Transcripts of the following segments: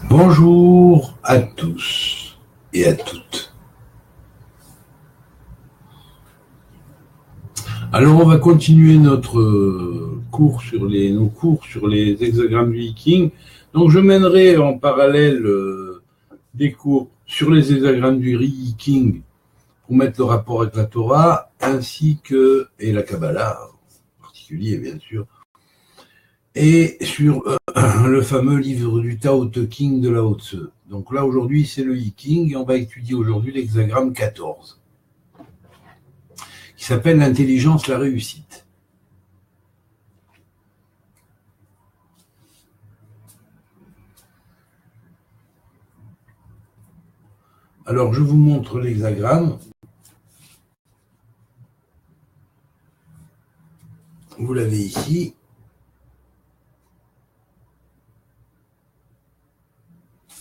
Bonjour à tous et à toutes. Alors on va continuer notre cours sur les hexagrammes du Viking. Donc je mènerai en parallèle des cours sur les hexagrammes du Viking pour mettre le rapport avec la Torah ainsi que et la Kabbalah en particulier bien sûr. Et sur le fameux livre du Tao Te Ching de Lao Tse. Donc là, aujourd'hui, c'est le I Ching, et on va étudier aujourd'hui l'hexagramme 14, qui s'appelle l'intelligence, la réussite. Alors, je vous montre l'hexagramme. Vous l'avez ici.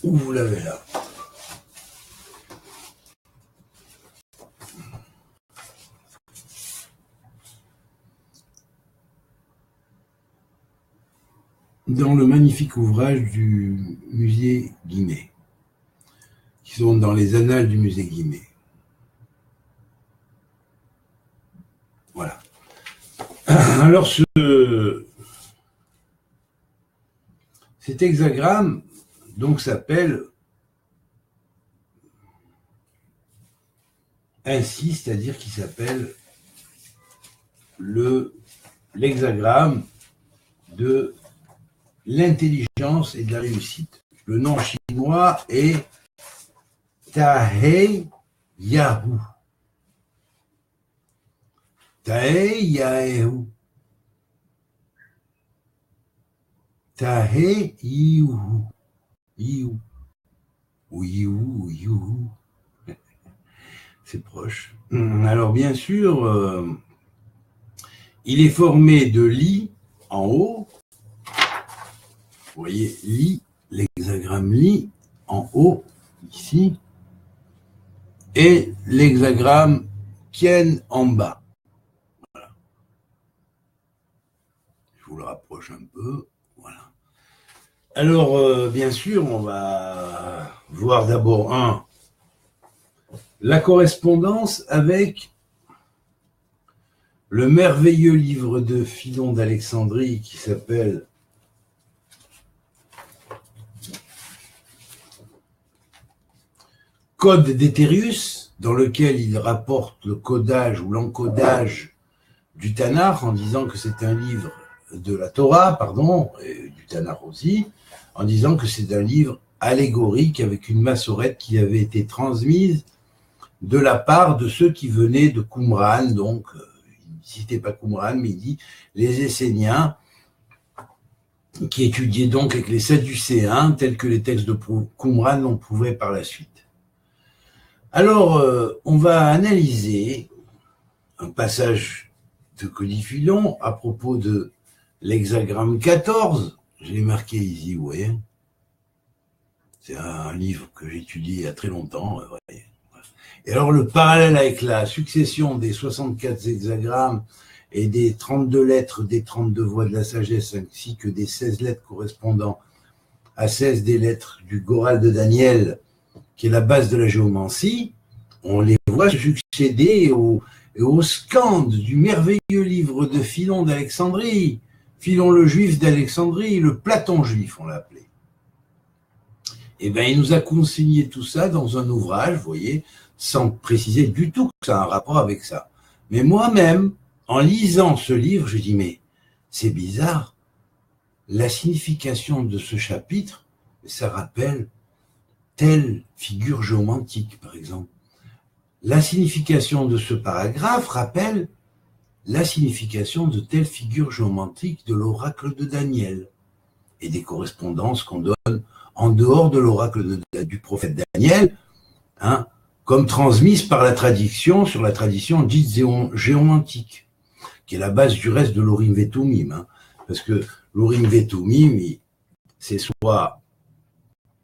Ou vous l'avez là. Dans le magnifique ouvrage du musée Guimet, qui sont dans les annales du musée Guimet. Voilà. Alors, cet hexagramme donc s'appelle ainsi, c'est-à-dire qu'il s'appelle l'hexagramme de l'intelligence et de la réussite. Le nom chinois est Tahei Yahu. Tahei Yahu. Tahei Yahu. Yahu. Ou Yahu, Yahu. C'est proche. Alors bien sûr, il est formé de Li en haut. Vous voyez Li, l'hexagramme Li en haut, ici, et l'hexagramme Kien en bas. Voilà. Je vous le rapproche un peu. Voilà. Alors, bien sûr, on va voir d'abord la correspondance avec le merveilleux livre de Philon d'Alexandrie qui s'appelle Code d'Éthérius, dans lequel il rapporte le codage ou l'encodage du Tanakh en disant que c'est un livre de la Torah, et du Tanakh aussi, en disant que c'est un livre allégorique avec une massorette qui avait été transmise de la part de ceux qui venaient de Qumran, donc il ne citait pas Qumran, mais il dit les Esséniens, qui étudiaient donc avec les Sadducéens, tels que les textes de Qumran l'ont prouvé par la suite. Alors, on va analyser un passage de Codifilon à propos de l'hexagramme 14. Je l'ai marqué ici, vous voyez. C'est un livre que j'étudie il y a très longtemps. Et alors, le parallèle avec la succession des 64 hexagrammes et des 32 lettres des 32 voies de la sagesse, ainsi que des 16 lettres correspondant à 16 des lettres du Goral de Daniel, qui est la base de la géomancie, on les voit succéder au scande du merveilleux livre de Philon d'Alexandrie, Philon le juif d'Alexandrie, le Platon juif, on l'appelait. Eh bien, il nous a consigné tout ça dans un ouvrage, vous voyez, sans préciser du tout que ça a un rapport avec ça. Mais moi-même, en lisant ce livre, je dis, mais c'est bizarre, la signification de ce chapitre, ça rappelle telle figure géomantique, par exemple. La signification de ce paragraphe rappelle la signification de telle figure géomantique de l'oracle de Daniel et des correspondances qu'on donne en dehors de l'oracle du prophète Daniel, comme transmise par la tradition, sur la tradition dite géomantique, qui est la base du reste de l'Urim Vetumim, parce que l'Urim Vetumim, c'est soit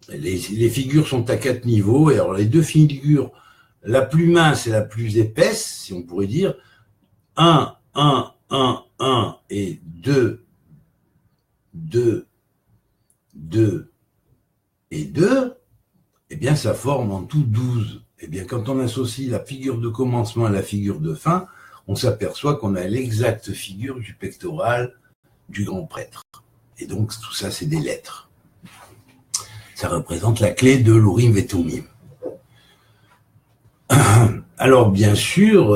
les figures sont à 4 niveaux, et alors les deux figures, la plus mince et la plus épaisse, si on pourrait dire, 1, 1, 1, 1 et 2, 2, 2 et 2, eh bien, ça forme en tout 12. Eh bien, quand on associe la figure de commencement à la figure de fin, on s'aperçoit qu'on a l'exacte figure du pectoral du grand prêtre. Et donc, tout ça, c'est des lettres. Ça représente la clé de l'Urim et Thummim. Alors, bien sûr,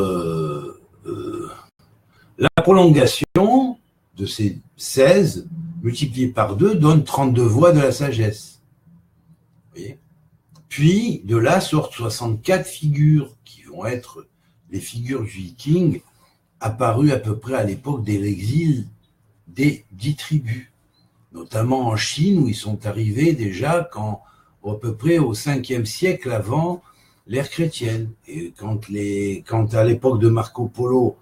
la prolongation de ces 16 multiplié par 2 donne 32 voix de la sagesse. Vous voyez ? Puis, de là sortent 64 figures qui vont être les figures du Viking apparues à peu près à l'époque de l'exil des 10 tribus, notamment en Chine où ils sont arrivés déjà à peu près au 5e siècle avant l'ère chrétienne. Et quand à l'époque de Marco Polo,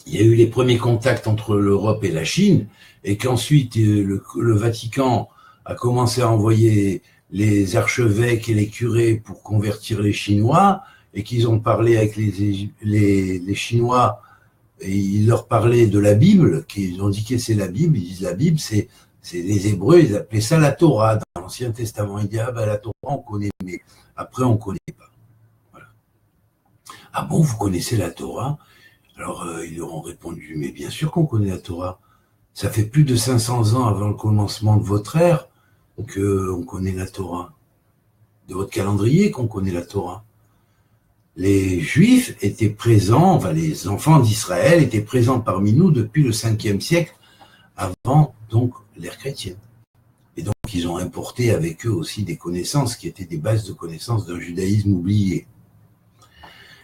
il y a eu les premiers contacts entre l'Europe et la Chine, et qu'ensuite le Vatican a commencé à envoyer les archevêques et les curés pour convertir les Chinois, et qu'ils ont parlé avec les Chinois, et ils leur parlaient de la Bible, qu'ils ont dit que c'est la Bible, ils disent la Bible, c'est les Hébreux, ils appelaient ça la Torah dans l'Ancien Testament. Ils disent, ah ben la Torah on connaît, mais après on connaît pas. Voilà. Ah bon, vous connaissez la Torah ? Alors ils leur ont répondu, mais bien sûr qu'on connaît la Torah. Ça fait plus de 500 ans avant le commencement de votre ère qu'on connaît la Torah. De votre calendrier qu'on connaît la Torah. Les Juifs étaient présents, enfin les enfants d'Israël étaient présents parmi nous depuis le 5e siècle, avant donc l'ère chrétienne. Et donc ils ont importé avec eux aussi des connaissances qui étaient des bases de connaissances d'un judaïsme oublié.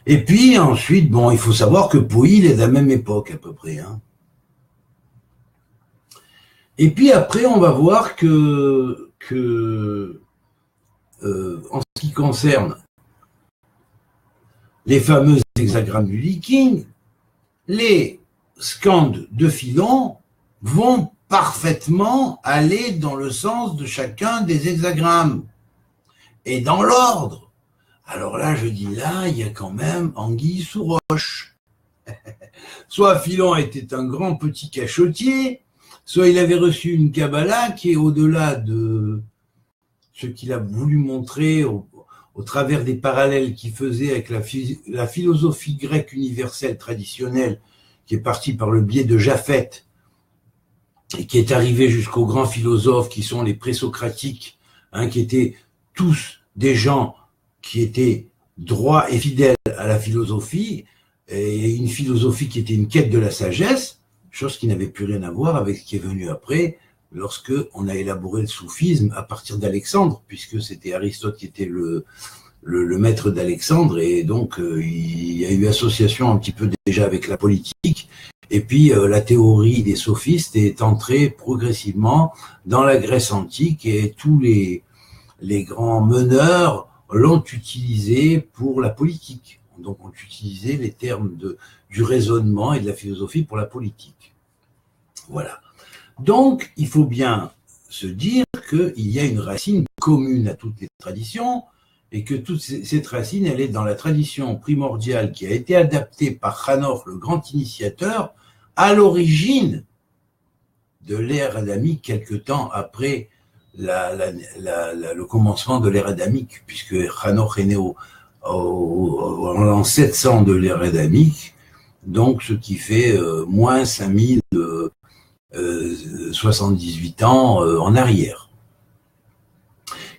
Et puis ensuite, bon, il faut savoir que Poïl est de la même époque à peu près. Hein. Et puis après, on va voir que en ce qui concerne les fameux hexagrammes du Viking, les skandes de Philon vont parfaitement aller dans le sens de chacun des hexagrammes et dans l'ordre. Alors là, je dis là, il y a quand même anguille sous roche. Soit Philon était un grand petit cachotier, soit il avait reçu une Kabbalah qui est au-delà de ce qu'il a voulu montrer au travers des parallèles qu'il faisait avec la philosophie grecque universelle traditionnelle qui est partie par le biais de Japheth et qui est arrivée jusqu'aux grands philosophes qui sont les présocratiques, hein, qui étaient tous des gens qui étaient droits et fidèles à la philosophie, et une philosophie qui était une quête de la sagesse, chose qui n'avait plus rien à voir avec ce qui est venu après, lorsque on a élaboré le soufisme à partir d'Alexandre, puisque c'était Aristote qui était le maître d'Alexandre, et donc il y a eu association un petit peu déjà avec la politique, et puis la théorie des sophistes est entrée progressivement dans la Grèce antique, et tous les grands meneurs l'ont utilisé pour la politique. Donc on utilisait les termes du raisonnement et de la philosophie pour la politique. Voilà. Donc, il faut bien se dire qu'il y a une racine commune à toutes les traditions et que toute cette racine, elle est dans la tradition primordiale qui a été adaptée par Hanor, le grand initiateur, à l'origine de l'ère adamique, quelque temps après le commencement de l'ère adamique, puisque Hanor est né en l'an 700 de l'ère adamique, donc ce qui fait moins 5078 ans en arrière.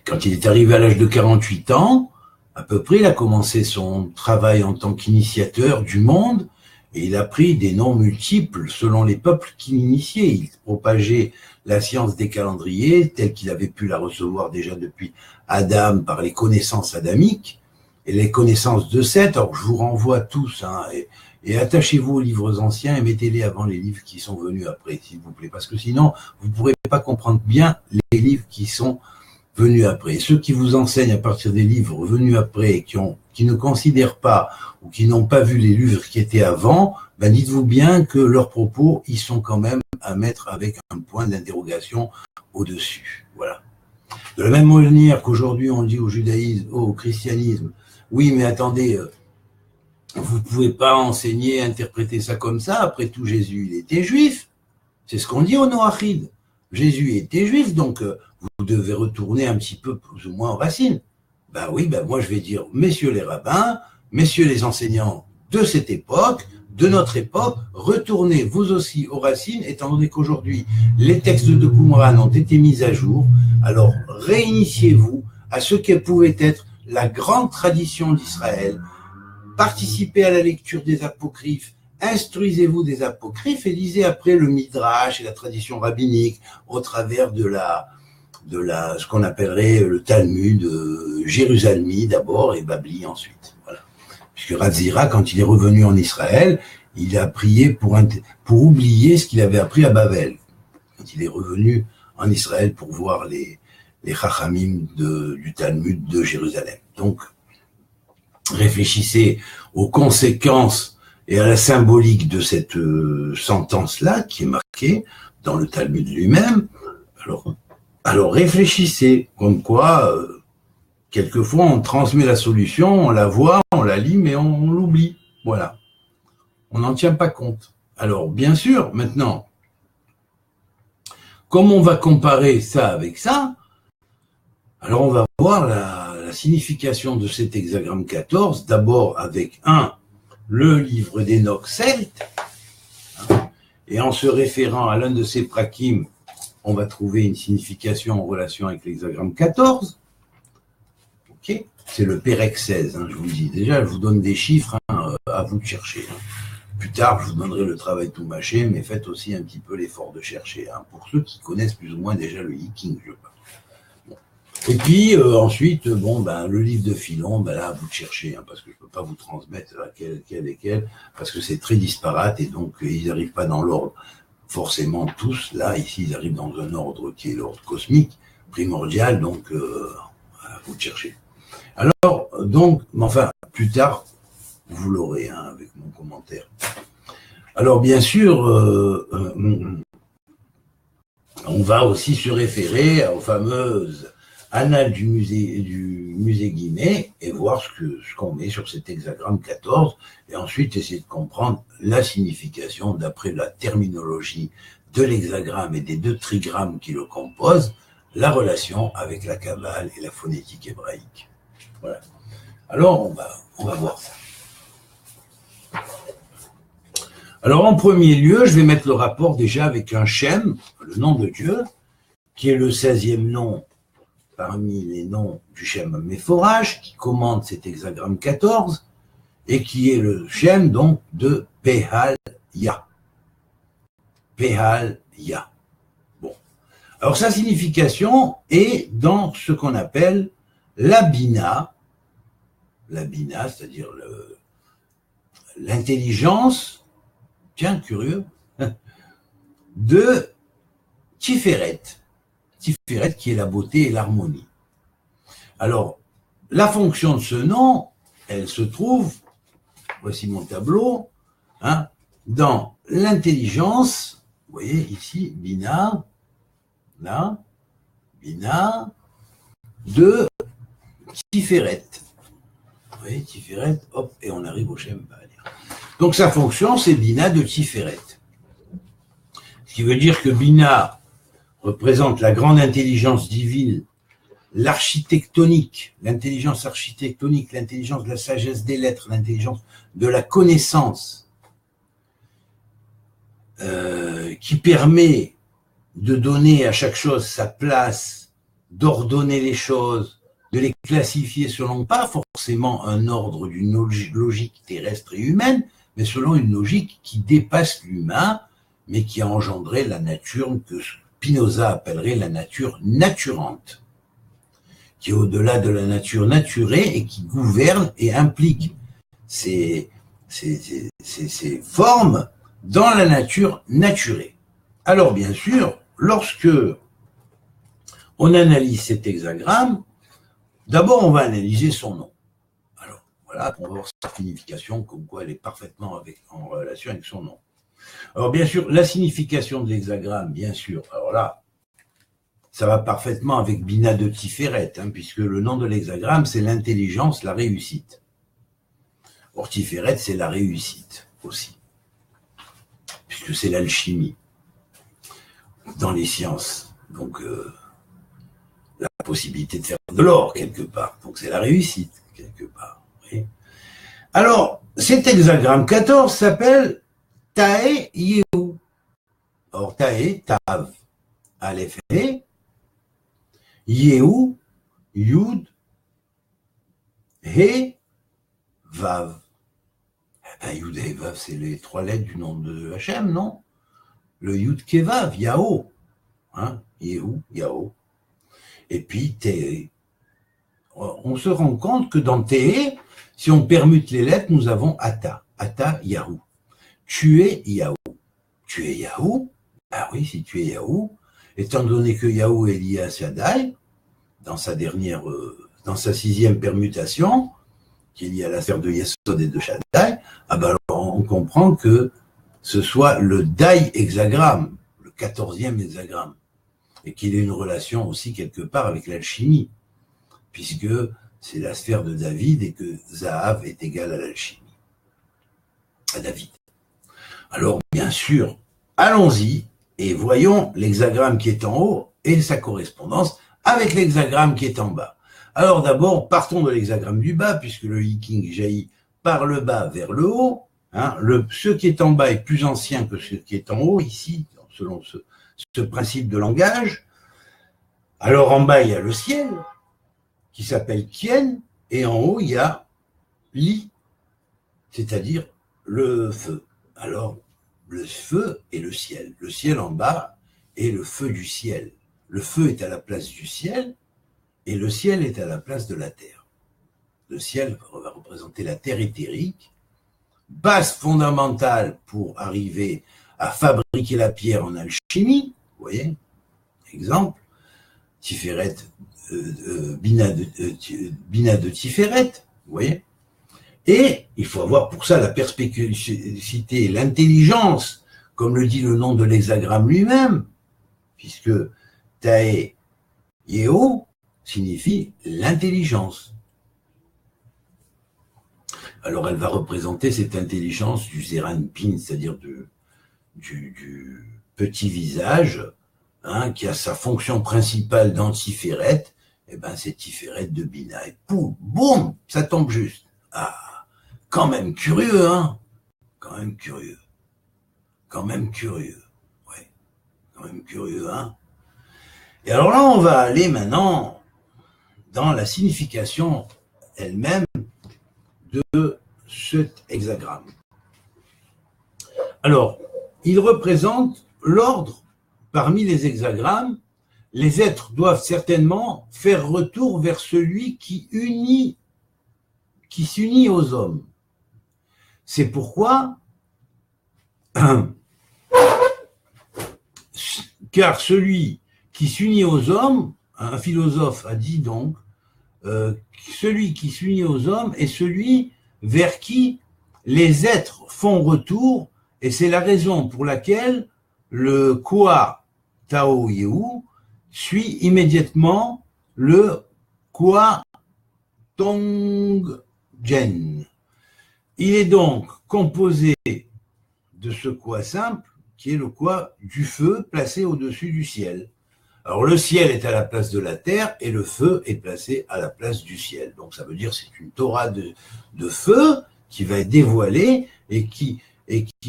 Quand il est arrivé à l'âge de 48 ans, à peu près, il a commencé son travail en tant qu'initiateur du monde, et il a pris des noms multiples selon les peuples qu'il initiait. Il propageait la science des calendriers, telle qu'il avait pu la recevoir déjà depuis Adam par les connaissances adamiques, et les connaissances de Seth. Alors je vous renvoie tous, hein, et attachez-vous aux livres anciens et mettez-les avant les livres qui sont venus après, s'il vous plaît, parce que sinon, vous ne pourrez pas comprendre bien les livres qui sont venus après. Et ceux qui vous enseignent à partir des livres venus après et qui ne considèrent pas ou qui n'ont pas vu les livres qui étaient avant, ben dites-vous bien que leurs propos, ils sont quand même à mettre avec un point d'interrogation au-dessus. Voilà. De la même manière qu'aujourd'hui on dit au judaïsme, au christianisme, oui mais attendez, vous ne pouvez pas enseigner, interpréter ça comme ça, après tout Jésus il était juif, c'est ce qu'on dit au Noachide. Jésus était juif, donc vous devez retourner un petit peu plus ou moins aux racines. Ben oui, ben moi je vais dire, messieurs les rabbins, messieurs les enseignants de cette époque, de notre époque, retournez vous aussi aux racines, étant donné qu'aujourd'hui les textes de Qumran ont été mis à jour, alors réinitiez-vous à ce qu'elle pouvait être la grande tradition d'Israël, participez à la lecture des apocryphes, instruisez-vous des apocryphes et lisez après le Midrash et la tradition rabbinique au travers de ce qu'on appellerait le Talmud Jérusalemi d'abord et Babli ensuite. Voilà. Puisque Rav Zira, quand il est revenu en Israël, il a prié pour oublier ce qu'il avait appris à Babel. Quand il est revenu en Israël pour voir les Chachamim du Talmud de Jérusalem. Donc, réfléchissez aux conséquences et à la symbolique de cette sentence-là qui est marquée dans le Talmud lui-même. Alors réfléchissez, comme quoi, quelquefois on transmet la solution, on la voit, on la lit, mais on l'oublie. Voilà. On n'en tient pas compte. Alors, bien sûr, maintenant, comme on va comparer ça avec ça, alors on va voir la signification de cet hexagramme 14, d'abord avec le livre d'Enoch celte, et en se référant à l'un de ses prakim, on va trouver une signification en relation avec l'hexagramme 14. Ok, c'est le Pérec 16, je vous le dis déjà, je vous donne des chiffres, à vous de chercher. Plus tard, je vous donnerai le travail tout mâché, mais faites aussi un petit peu l'effort de chercher, pour ceux qui connaissent plus ou moins déjà le Yiking, je pense. Et puis ensuite, le livre de Philon, là, à vous de chercher, parce que je ne peux pas vous transmettre laquelle, parce que c'est très disparate, et donc ils n'arrivent pas dans l'ordre. Forcément, tous, là, ici, ils arrivent dans un ordre qui est l'ordre cosmique, primordial, donc à vous de chercher. Alors, plus tard, vous l'aurez avec mon commentaire. Alors, bien sûr, on va aussi se référer aux fameuses annales du musée Guimet et voir ce qu'on met sur cet hexagramme 14 et ensuite essayer de comprendre la signification d'après la terminologie de l'hexagramme et des 2 trigrammes qui le composent, la relation avec la Kabbale et la phonétique hébraïque. Voilà. Alors, on va voir ça. Alors, en premier lieu, je vais mettre le rapport déjà avec un Shem, le nom de Dieu, qui est le 16e nom parmi les noms du Shem Méphorage, qui commande cet hexagramme 14, et qui est le Shem, donc, de Pehal-Ya. Pehal-Ya. Bon. Alors, sa signification est dans ce qu'on appelle la Bina, c'est-à-dire l'intelligence, tiens, curieux, de Tiferet. Tiferet qui est la beauté et l'harmonie. Alors, la fonction de ce nom, elle se trouve, voici mon tableau, dans l'intelligence, vous voyez ici, Bina, là, Bina, de Tiferet. Vous voyez, Tiferet, hop, et on arrive au Shem Baal. Donc sa fonction, c'est Bina de Tiferet. Ce qui veut dire que Bina représente la grande intelligence divine, l'architectonique, l'intelligence architectonique, l'intelligence de la sagesse des lettres, l'intelligence de la connaissance, qui permet de donner à chaque chose sa place, d'ordonner les choses, de les classifier selon pas forcément un ordre d'une logique terrestre et humaine, mais selon une logique qui dépasse l'humain, mais qui a engendré la nature que Spinoza appellerait la nature naturante, qui est au-delà de la nature naturée et qui gouverne et implique ces formes dans la nature naturée. Alors bien sûr, lorsque on analyse cet hexagramme, d'abord on va analyser son nom. Alors voilà, on va voir sa signification, comme quoi elle est parfaitement en relation avec son nom. Alors bien sûr, la signification de l'hexagramme, bien sûr, alors là, ça va parfaitement avec Bina de Tiferet, puisque le nom de l'hexagramme, c'est l'intelligence, la réussite. Or, Tiferet, c'est la réussite aussi, puisque c'est l'alchimie. dans les sciences. Donc, la possibilité de faire de l'or quelque part. Donc, c'est la réussite quelque part. Oui. Alors, cet hexagramme 14 s'appelle Tae Yehu. Or, Tae, Tav, Aleph, Yehu, Yud, He, Vav. Yud et Vav, c'est les 3 lettres du nom de Hachem, non? Le Yud Kevav, Yahoo. Hein? Yehu, Yahoo. Et puis Te. On se rend compte que dans Te, si on permute les lettres, nous avons Ata. Ata, Yahoo. Tu es Yahoo. Tu es Yahoo? Ah oui, si tu es Yahoo, étant donné que Yahoo est lié à Shaddai, dans sa 6e permutation, qui est liée à la sphère de Yesod et de Shaddai, ah ben alors on comprend que ce soit le Dai hexagramme, le 14e hexagramme, et qu'il ait une relation aussi quelque part avec l'alchimie, puisque c'est la sphère de David et que Zahav est égal à l'alchimie, à David. Alors, bien sûr, allons-y et voyons l'hexagramme qui est en haut et sa correspondance avec l'hexagramme qui est en bas. Alors d'abord, partons de l'hexagramme du bas, puisque le Yiking jaillit par le bas vers le haut. Hein, ce qui est en bas est plus ancien que ce qui est en haut, ici, selon ce principe de langage. Alors en bas, il y a le ciel, qui s'appelle Kien, et en haut, il y a Li, c'est-à-dire le feu. Alors, le feu et le ciel. Le ciel en bas est le feu du ciel. Le feu est à la place du ciel, et le ciel est à la place de la terre. Le ciel va représenter la terre éthérique, base fondamentale pour arriver à fabriquer la pierre en alchimie. Vous voyez, exemple, Tiferet, Bina de Tiferet, vous voyez. Et il faut avoir pour ça la perspicacité, l'intelligence, comme le dit le nom de l'hexagramme lui-même, puisque Tae Yeho signifie l'intelligence. Alors elle va représenter cette intelligence du Zeranpin, c'est-à-dire du petit visage, hein, qui a sa fonction principale dans Tiferet, et ben c'est Tiferet de Bina. Et pouf, boum, ça tombe juste. Ah, quand même curieux, hein? Quand même curieux. Quand même curieux. Ouais, quand même curieux, hein? Et alors là, on va aller maintenant dans la signification elle-même de cet hexagramme. Alors, il représente l'ordre parmi les hexagrammes. Les êtres doivent certainement faire retour vers celui qui s'unit aux hommes. C'est pourquoi, car celui qui s'unit aux hommes, un philosophe a dit donc, celui qui s'unit aux hommes est celui vers qui les êtres font retour, et c'est la raison pour laquelle le Kwa Tao Yehu suit immédiatement le Kwa Tong Jen. Il est donc composé de ce Kwa simple, qui est le Kwa du feu placé au-dessus du ciel. Alors le ciel est à la place de la terre et le feu est placé à la place du ciel. Donc ça veut dire que c'est une Torah de feu qui va être dévoilée et qui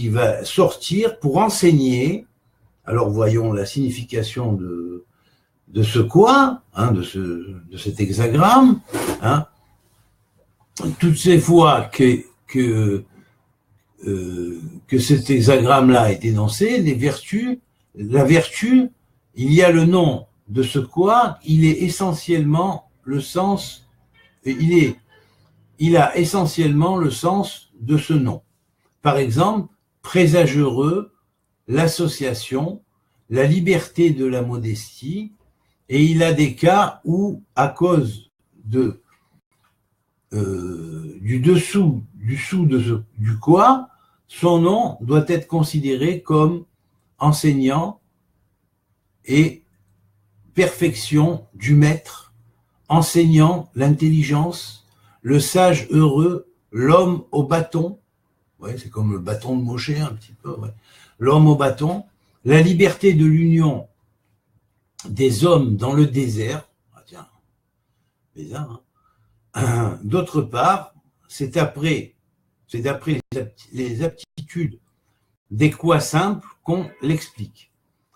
va sortir pour enseigner. Alors voyons la signification de ce Kwa, hein, de cet hexagramme. Hein. Toutes ces fois que cet hexagramme-là est énoncé, la vertu, il y a le nom de ce Kwa, il est essentiellement le sens, il a essentiellement le sens de ce nom. Par exemple, présage heureux, l'association, la liberté de la modestie, et il a des cas où, à cause du dessous du Kwa, son nom doit être considéré comme enseignant et perfection du maître, enseignant l'intelligence, le sage heureux, l'homme au bâton, ouais, c'est comme le bâton de Moshe un petit peu, ouais. L'homme au bâton, la liberté de l'union des hommes dans le désert. Ah tiens, bizarre, hein. D'autre part, c'est d'après les aptitudes des quoi simples qu'on l'explique.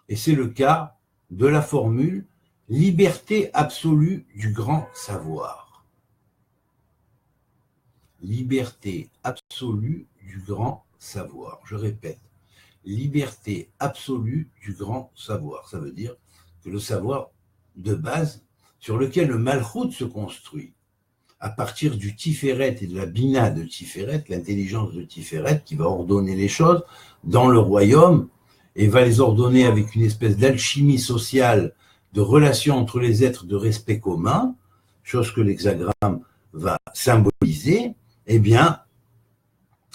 Et c'est le cas de la formule liberté absolue du grand savoir. Liberté absolue du grand savoir. Je répète, liberté absolue du grand savoir. Ça veut dire que le savoir de base sur lequel le malchout se construit, à partir du Tiferet et de la Bina de Tiferet, l'intelligence de Tiferet qui va ordonner les choses dans le royaume et va les ordonner avec une espèce d'alchimie sociale, de relation entre les êtres de respect commun, chose que l'hexagramme va symboliser, eh bien,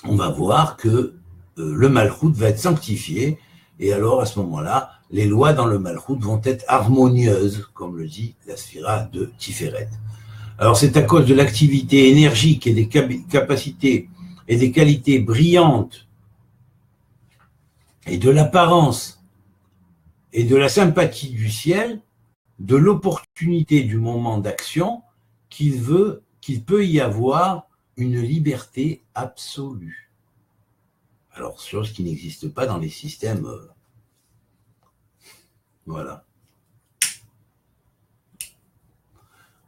on va voir que le malchout va être sanctifié, et alors à ce moment-là, les lois dans le malchout vont être harmonieuses, comme le dit la sphira de Tiferet. Alors c'est à cause de l'activité énergique et des capacités et des qualités brillantes et de l'apparence et de la sympathie du ciel, de l'opportunité du moment d'action, qu'il peut y avoir une liberté absolue. Alors, chose qui n'existe pas dans les systèmes. Voilà.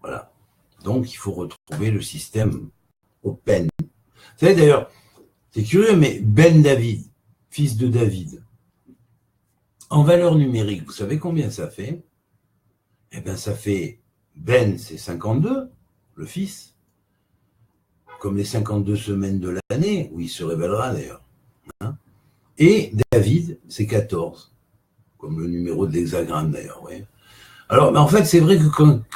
Voilà. Donc, il faut retrouver le système open. Vous savez d'ailleurs, c'est curieux, mais Ben David, fils de David, en valeur numérique, vous savez combien ça fait? Eh bien, ça fait Ben, c'est 52, le fils, comme les 52 semaines de l'année, où il se révélera d'ailleurs. Hein, et David, c'est 14, comme le numéro de l'hexagramme d'ailleurs. Ouais. Alors, en fait, c'est vrai que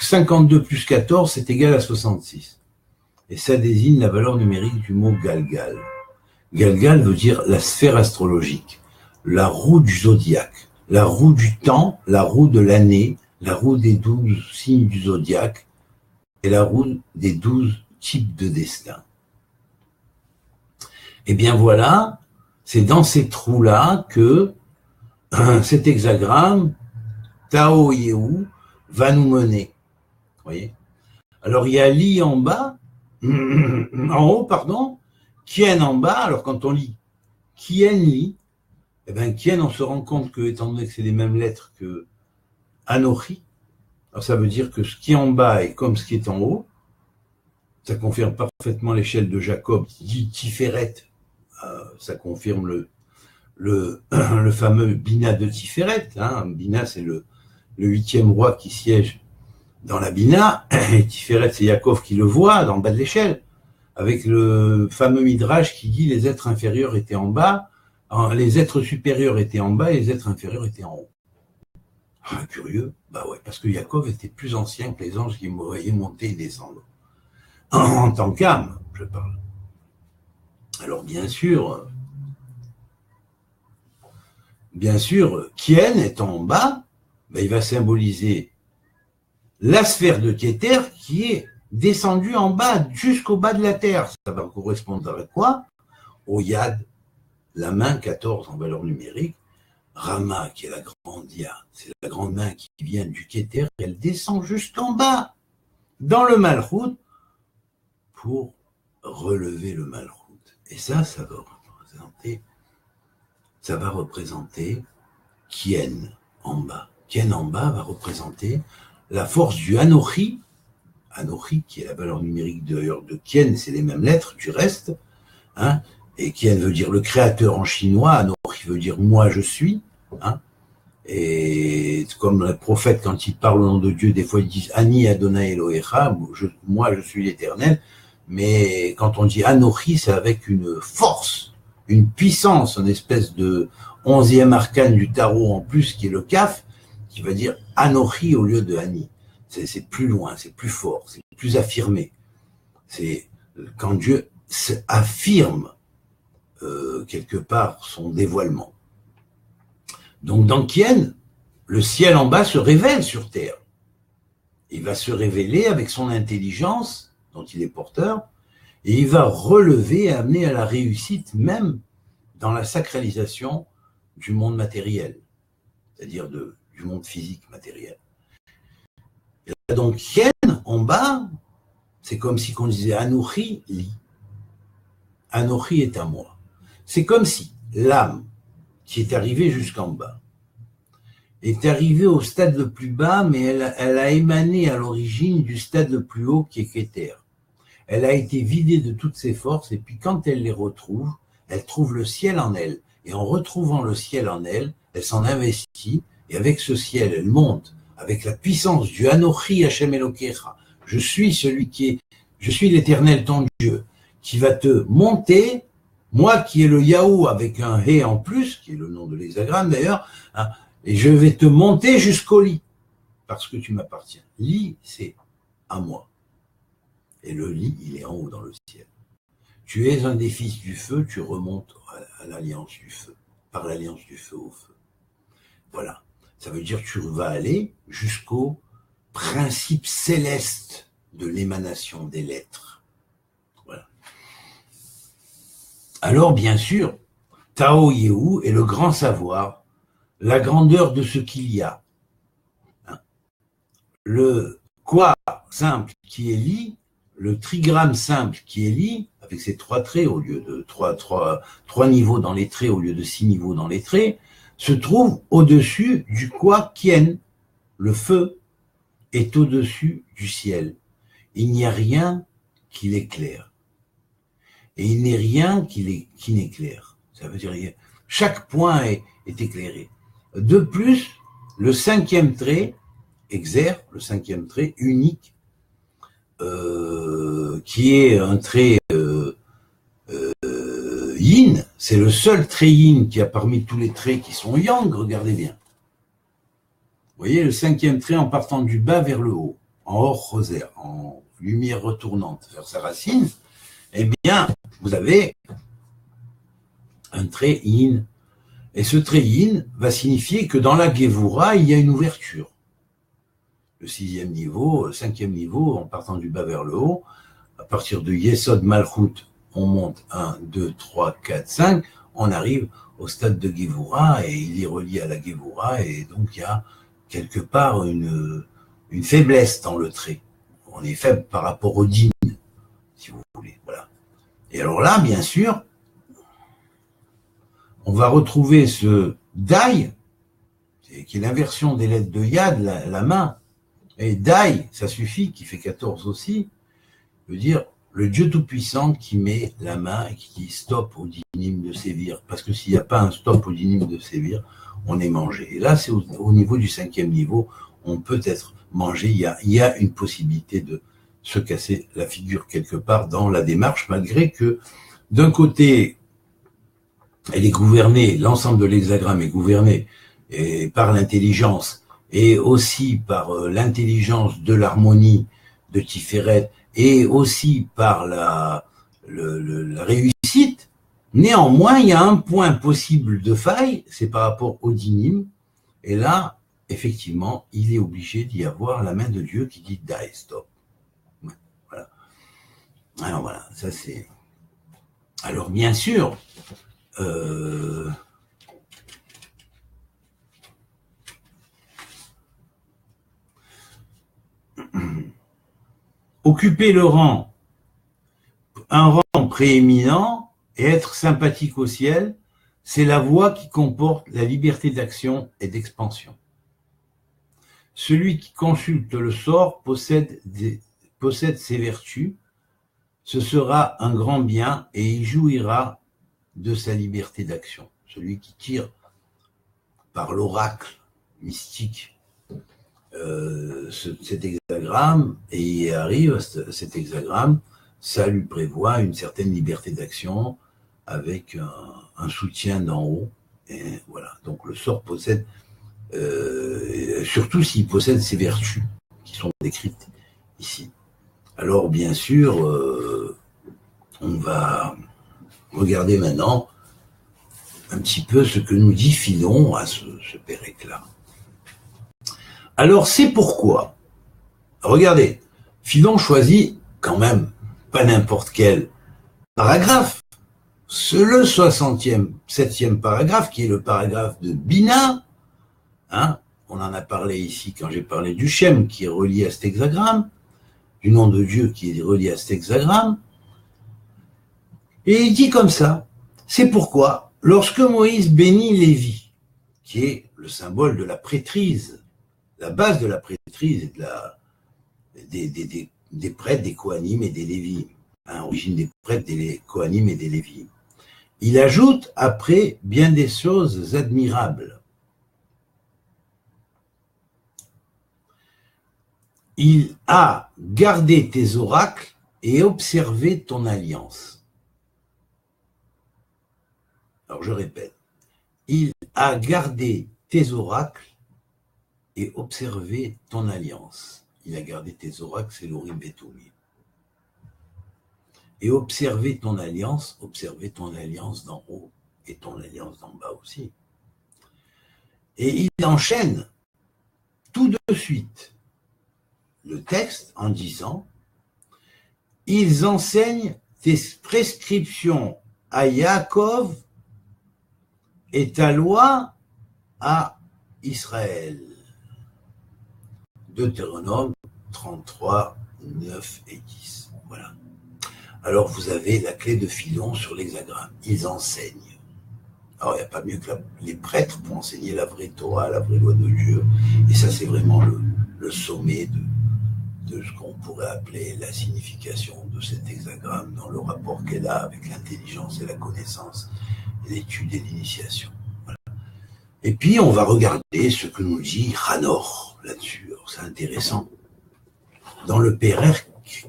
52 plus 14, c'est égal à 66. Et ça désigne la valeur numérique du mot Galgal. Galgal veut dire la sphère astrologique, la roue du zodiaque, la roue du temps, la roue de l'année, la roue des 12 signes du zodiaque et la roue des 12 types de destin. Eh bien voilà, c'est dans ces trous-là que cet hexagramme, Tao Yehu, va nous mener. Vous voyez ? Alors il y a Li en bas, en haut, pardon, Kien en bas. Alors quand on lit Kien Li, eh bien Kien, on se rend compte que, étant donné que c'est les mêmes lettres que Anochi, alors ça veut dire que ce qui est en bas est comme ce qui est en haut. Ça confirme parfaitement l'échelle de Jacob, qui dit Tiferet. Ça confirme le fameux Bina de Tiferet. Hein. Bina, c'est le 8e roi qui siège dans la Bina. Et Tiferet, c'est Yaakov qui le voit dans le bas de l'échelle, avec le fameux Midrash qui dit les êtres inférieurs étaient en bas, les êtres supérieurs étaient en bas et les êtres inférieurs étaient en haut. Ah, curieux. Bah ouais, parce que Yaakov était plus ancien que les anges qui voyaient monter et descendre. En tant qu'âme, je parle. Alors bien sûr, Kien étant en bas, ben, il va symboliser la sphère de Keter qui est descendue en bas, jusqu'au bas de la terre. Ça va correspondre à quoi? Au Yad, la main 14 en valeur numérique, Rama qui est la grande Yad, c'est la grande main qui vient du Keter, elle descend jusqu'en bas, dans le Malchut, pour relever le Malchut. Et ça va représenter Kien en bas. Kien en bas va représenter la force du Anochi. Anochi, qui est la valeur numérique d'ailleurs de Kien, c'est les mêmes lettres du reste. Hein, et Kien veut dire le créateur en chinois. Anochi veut dire moi je suis. Hein, et comme le prophète, quand il parle au nom de Dieu, des fois ils disent Ani Adonai Elohecha, moi je suis l'éternel. Mais quand on dit Anochi, c'est avec une force, une puissance, une espèce de 11e arcane du tarot en plus, qui est le Kaf, qui va dire Anochi au lieu de Ani. C'est plus loin, c'est plus fort, c'est plus affirmé. C'est quand Dieu affirme quelque part son dévoilement. Donc dans Kien, le ciel en bas se révèle sur terre. Il va se révéler avec son intelligence dont il est porteur, et il va relever et amener à la réussite même dans la sacralisation du monde matériel, c'est-à-dire du monde physique matériel. Et là, donc, Kien, en bas, c'est comme si on disait Anochi li. Anochi est à moi. C'est comme si l'âme qui est arrivée jusqu'en bas est arrivée au stade le plus bas, mais elle a émané à l'origine du stade le plus haut qui est Keter. Elle a été vidée de toutes ses forces, et puis quand elle les retrouve, elle trouve le ciel en elle. Et en retrouvant le ciel en elle, elle s'en investit, et avec ce ciel, elle monte, avec la puissance du Anochi Hashem Elokecha. Je suis l'Éternel ton Dieu, qui va te monter, moi qui est le Yahou avec un He en plus, qui est le nom de l'hexagramme d'ailleurs, hein, et je vais te monter jusqu'au lit, parce que tu m'appartiens. Lit, c'est à moi. Et le lit, il est en haut dans le ciel. Tu es un des fils du feu, tu remontes à l'alliance du feu, par l'alliance du feu au feu. Voilà. Ça veut dire que tu vas aller jusqu'au principe céleste de l'émanation des lettres. Voilà. Alors, bien sûr, Tao Yehu est le grand savoir, la grandeur de ce qu'il y a. Le quoi simple qui est li, le trigramme simple qui est li, avec ses 3 traits au lieu de 3 niveaux dans les traits au lieu de 6 niveaux dans les traits, se trouve au-dessus du quoi kien. Le feu est au-dessus du ciel. Il n'y a rien qui l'éclaire. Et il n'est rien qui n'éclaire. Ça veut dire que chaque point est éclairé. De plus, le 5e trait, exerce, le 5e trait unique, qui est un trait yin, c'est le seul trait yin qu'il y a parmi tous les traits qui sont yang, regardez bien. Vous voyez le 5e trait en partant du bas vers le haut, en or rosaire, en lumière retournante vers sa racine, eh bien, vous avez un trait yin. Et ce trait yin va signifier que dans la Gevura, il y a une ouverture. Le 6e niveau, le 5e niveau, en partant du bas vers le haut, à partir de Yesod Malchut, on monte 1, 2, 3, 4, 5, on arrive au stade de Gevura et il est relié à la Gevura et donc il y a quelque part une faiblesse dans le trait. On est faible par rapport au din, si vous voulez. Voilà. Et alors là, bien sûr, on va retrouver ce Dai, qui est l'inversion des lettres de Yad, la main. Et Dai, ça suffit, qui fait 14 aussi, veut dire le Dieu Tout-Puissant qui met la main et qui dit stop au dinim de sévir. Parce que s'il n'y a pas un stop au dinim de sévir, on est mangé. Et là, c'est au niveau du 5e niveau, on peut être mangé. Il y a une possibilité de se casser la figure quelque part dans la démarche, malgré que d'un côté, elle est gouvernée, l'ensemble de l'hexagramme est gouverné par l'intelligence et aussi par l'intelligence de l'harmonie de Tiferet et aussi par la réussite. Néanmoins, il y a un point possible de faille, c'est par rapport au dinim, et là, effectivement, il est obligé d'y avoir la main de Dieu qui dit « die, stop ». Voilà. Alors voilà, ça c'est... Alors bien sûr, occuper le rang, un rang prééminent et être sympathique au ciel, c'est la voie qui comporte la liberté d'action et d'expansion. Celui qui consulte le sort possède ses vertus, ce sera un grand bien et il jouira de sa liberté d'action. Celui qui tire par l'oracle mystique cet hexagramme et y arrive à cet hexagramme, ça lui prévoit une certaine liberté d'action avec un soutien d'en haut. Et voilà. Donc le sort possède, surtout s'il possède ses vertus qui sont décrites ici. Alors bien sûr, on va regarder maintenant un petit peu ce que nous dit Philon à ce pérec-là. Alors c'est pourquoi, regardez, Philon choisit quand même pas n'importe quel paragraphe, c'est le 7e paragraphe qui est le paragraphe de Bina, hein, on en a parlé ici quand j'ai parlé du Shem qui est relié à cet hexagramme, du nom de Dieu qui est relié à cet hexagramme. Et il dit comme ça, c'est pourquoi, lorsque Moïse bénit Lévi, qui est le symbole de la prêtrise, la base de la prêtrise et des prêtres, des Kohanim et des Lévites, origine des prêtres, des Kohanim et des Lévites, il ajoute après bien des choses admirables. Il a gardé tes oracles et observé ton alliance. Alors je répète, il a gardé tes oracles et observé ton alliance. Il a gardé tes oracles, c'est l'Urim et Tumim. Et observer ton alliance d'en haut et ton alliance d'en bas aussi. Et il enchaîne tout de suite le texte en disant « Ils enseignent tes prescriptions à Yaakov et ta loi à Israël. » Deutéronome 33, 9 et 10. Voilà. Alors vous avez la clé de filon sur l'hexagramme. Ils enseignent. Alors il n'y a pas mieux que les prêtres pour enseigner la vraie Torah, la vraie loi de Dieu. Et ça c'est vraiment le sommet de ce qu'on pourrait appeler la signification de cet hexagramme dans le rapport qu'elle a avec l'intelligence et la connaissance, l'étude et l'initiation. Voilà. Et puis on va regarder ce que nous dit Hanor là-dessus. C'est intéressant. Dans le PRR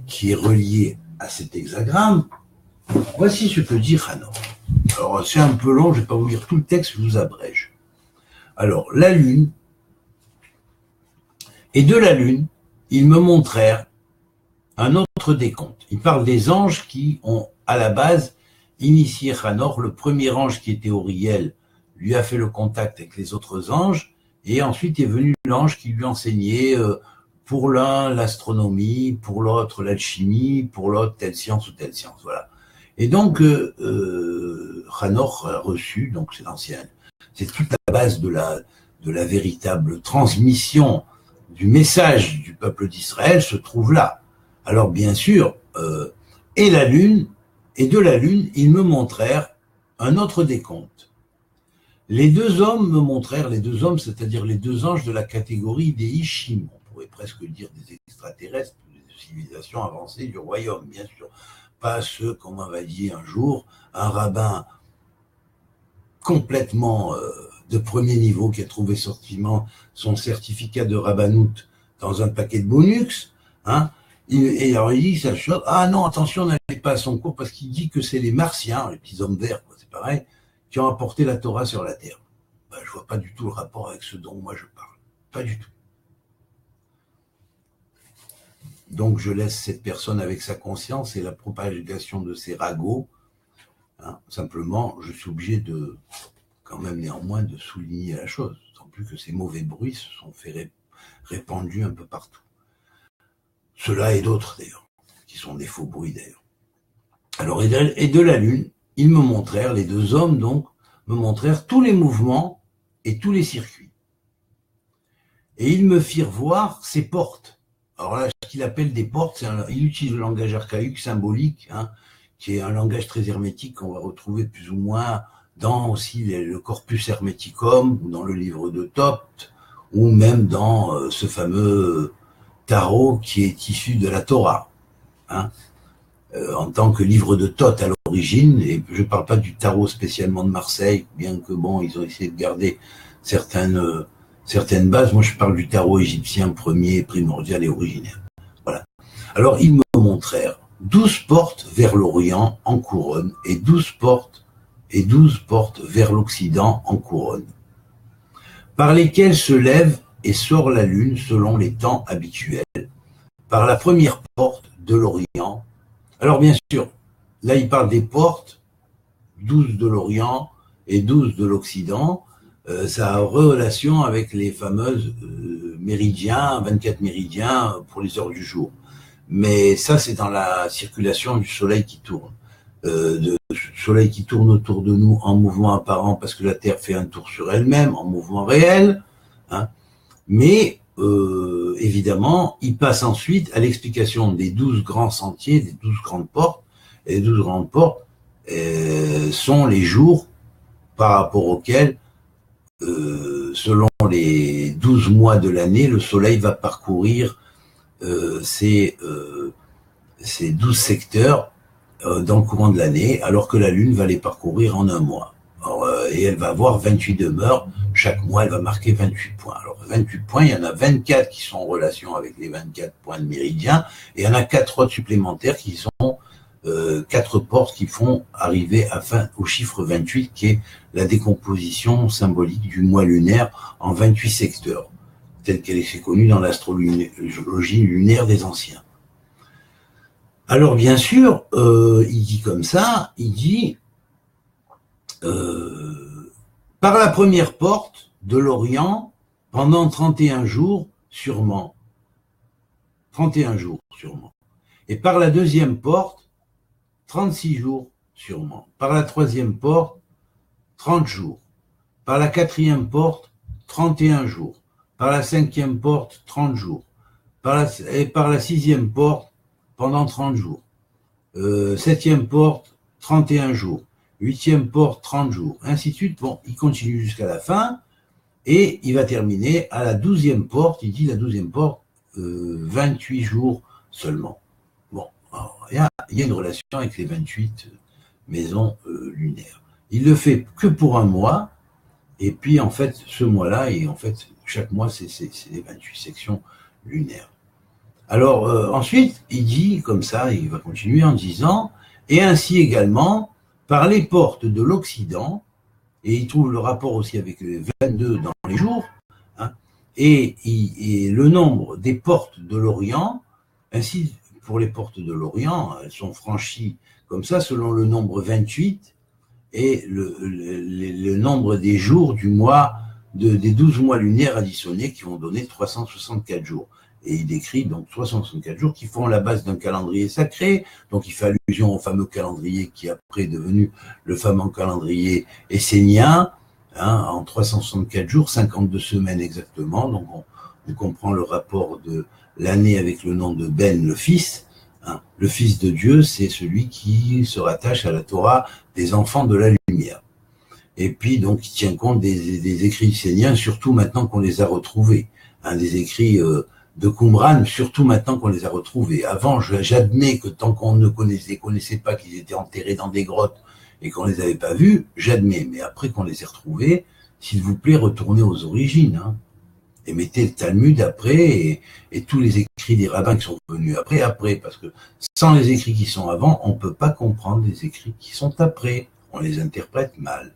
qui est relié à cet hexagramme, voici ce que dit Hanor. Alors c'est un peu long, je ne vais pas vous lire tout le texte, je vous abrège. Alors la lune, et de la lune, ils me montrèrent un autre décompte. Il parle des anges qui ont à la base initié Hanor. Le premier ange qui était Auriel lui a fait le contact avec les autres anges, et ensuite est venu l'ange qui lui enseignait pour l'un l'astronomie, pour l'autre l'alchimie, pour l'autre telle science ou telle science. Voilà. Et donc Hanor a reçu, donc c'est l'ancien, c'est toute la base de la véritable transmission du message du peuple d'Israël se trouve là. Alors bien sûr, et la lune, et de la lune, ils me montrèrent un autre décompte. Les deux hommes me montrèrent, les deux hommes, c'est-à-dire les deux anges de la catégorie des Ishim, on pourrait presque dire des extraterrestres, des civilisations avancées du royaume, bien sûr. Pas ceux, comme on va dire un jour, un rabbin complètement de premier niveau qui a trouvé son certificat de rabbanout dans un paquet de bonux, hein, et alors il dit ça chose, ah non, attention, n'allez pas à son cours parce qu'il dit que c'est les martiens, les petits hommes verts, c'est pareil, qui ont apporté la Torah sur la terre. Ben, je vois pas du tout le rapport avec ce dont moi je parle. Pas du tout. Donc je laisse cette personne avec sa conscience et la propagation de ses ragots. Hein, simplement, je suis obligé de, quand même néanmoins, de souligner la chose. Tant plus que ces mauvais bruits se sont fait répandus un peu partout. Ceux-là et d'autres d'ailleurs, qui sont des faux bruits d'ailleurs. Alors, et de la lune, ils me montrèrent, les deux hommes donc, me montrèrent tous les mouvements et tous les circuits. Et ils me firent voir ces portes. Alors là, ce qu'il appelle des portes, il utilise le langage archaïque, symbolique, hein, qui est un langage très hermétique qu'on va retrouver plus ou moins dans aussi le corpus hermeticum, ou dans le livre de Thoth, ou même dans ce fameux tarot qui est issu de la Torah, hein, en tant que livre de Thoth à l'origine, et je ne parle pas du tarot spécialement de Marseille, bien que bon, ils ont essayé de garder certaines bases. Moi, je parle du tarot égyptien premier, primordial et originaire. Voilà. Alors, ils me montrèrent 12 portes vers l'Orient en couronne et 12 portes vers l'Occident en couronne, par lesquelles se lève et sort la lune selon les temps habituels, par la première porte de l'Orient. Alors bien sûr, là il parle des portes, 12 de l'Orient et 12 de l'Occident, ça a relation avec les fameuses méridiens, 24 méridiens pour les heures du jour. Mais ça c'est dans la circulation du soleil qui tourne. Soleil qui tourne autour de nous en mouvement apparent parce que la Terre fait un tour sur elle-même, en mouvement réel, hein. Mais évidemment, il passe ensuite à l'explication des 12 grands sentiers, des 12 grandes portes. Et les 12 grandes portes sont les jours par rapport auxquels, selon les 12 mois de l'année, le soleil va parcourir ces 12 secteurs dans le courant de l'année, alors que la Lune va les parcourir en un mois. Alors, et elle va avoir 28 demeures. Chaque mois, elle va marquer 28 points. Alors, 28 points, il y en a 24 qui sont en relation avec les 24 points de méridien, et il y en a 4 autres supplémentaires qui sont 4 portes qui font arriver au chiffre 28, qui est la décomposition symbolique du mois lunaire en 28 secteurs, telle qu'elle est connue dans l'astrologie lunaire des anciens. Alors, bien sûr, il dit comme ça, il dit par la première porte de l'Orient, pendant 31 jours sûrement. 31 jours sûrement. Et par la deuxième porte, 36 jours sûrement. Par la troisième porte, 30 jours. Par la quatrième porte, 31 jours. Par la cinquième porte, 30 jours. Et par la sixième porte, pendant 30 jours. Septième porte, 31 jours. Huitième porte, 30 jours. Ainsi de suite. Bon, il continue jusqu'à la fin. Et il va terminer à la 12e porte. Il dit la 12e porte, 28 jours seulement. Bon, alors, il y a une relation avec les 28 maisons lunaires. Il le fait que pour un mois. Et puis, en fait, ce mois-là, et en fait, chaque mois, c'est les 28 sections lunaires. Alors, ensuite, il dit, comme ça, il va continuer en disant, et ainsi également, par les portes de l'Occident, et il trouve le rapport aussi avec les 22 dans les jours, hein, et le nombre des portes de l'Orient, ainsi pour les portes de l'Orient, elles sont franchies comme ça, selon le nombre 28, et le nombre des jours du mois, des 12 mois lunaires additionnés qui vont donner 364 jours. Et il décrit donc 364 jours qui font la base d'un calendrier sacré. Donc il fait allusion au fameux calendrier qui après est devenu le fameux calendrier essénien, hein, en 364 jours, 52 semaines exactement. Donc on comprend le rapport de l'année avec le nom de Ben, le fils. Hein. Le fils de Dieu, c'est celui qui se rattache à la Torah des enfants de la lumière. Et puis donc il tient compte des écrits esséniens, surtout maintenant qu'on les a retrouvés. Hein, des écrits de Qumran, surtout maintenant qu'on les a retrouvés. Avant, j'admets que tant qu'on ne connaissait pas qu'ils étaient enterrés dans des grottes et qu'on les avait pas vus, j'admets. Mais après qu'on les ait retrouvés, s'il vous plaît, retournez aux origines. Hein, et mettez le Talmud après et tous les écrits des rabbins qui sont venus après, parce que sans les écrits qui sont avant, on ne peut pas comprendre les écrits qui sont après. On les interprète mal.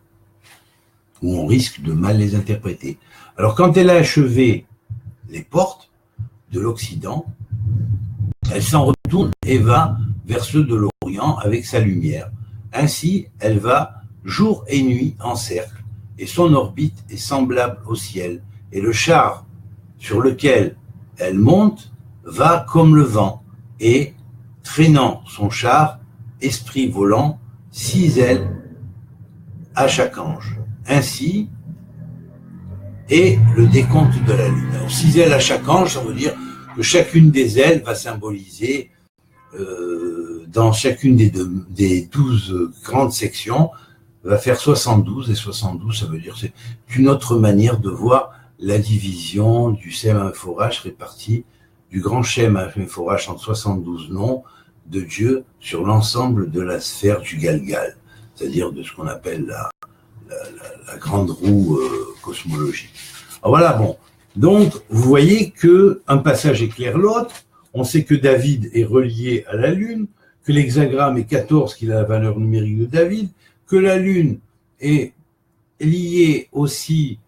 Ou on risque de mal les interpréter. Alors, quand elle a achevé les portes de l'Occident, elle s'en retourne et va vers ceux de l'Orient avec sa lumière. Ainsi, elle va jour et nuit en cercle, et son orbite est semblable au ciel, et le char sur lequel elle monte va comme le vent, et, traînant son char, esprit volant, 6 ailes à chaque ange. Ainsi, et le décompte de la Lune. Alors, 6 ailes à chaque ange, ça veut dire que chacune des ailes va symboliser, dans chacune des 12 grandes sections, va faire 72, et 72, ça veut dire c'est une autre manière de voir la division du Shem HaMeforach réparti, du grand Shem HaMeforach en 72 noms de Dieu sur l'ensemble de la sphère du Galgal, c'est-à-dire de ce qu'on appelle la grande roue cosmologique. Alors voilà, bon. Donc, vous voyez qu'un passage éclaire l'autre. On sait que David est relié à la Lune, que l'hexagramme est 14, qui a la valeur numérique de David, que la Lune est liée aussi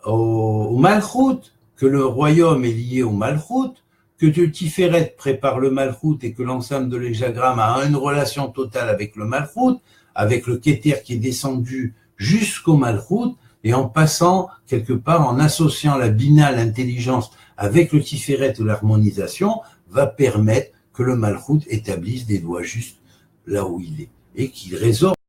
au Malchut, que le royaume est lié au Malchut, que Tiferet prépare le Malchut et que l'ensemble de l'hexagramme a une relation totale avec le Malchut, avec le Keter qui est descendu jusqu'au Malchut, et en passant quelque part, en associant la Bina, l'intelligence, avec le Tiferet ou l'harmonisation, va permettre que le Malchut établisse des lois justes là où il est, et qu'il résorbe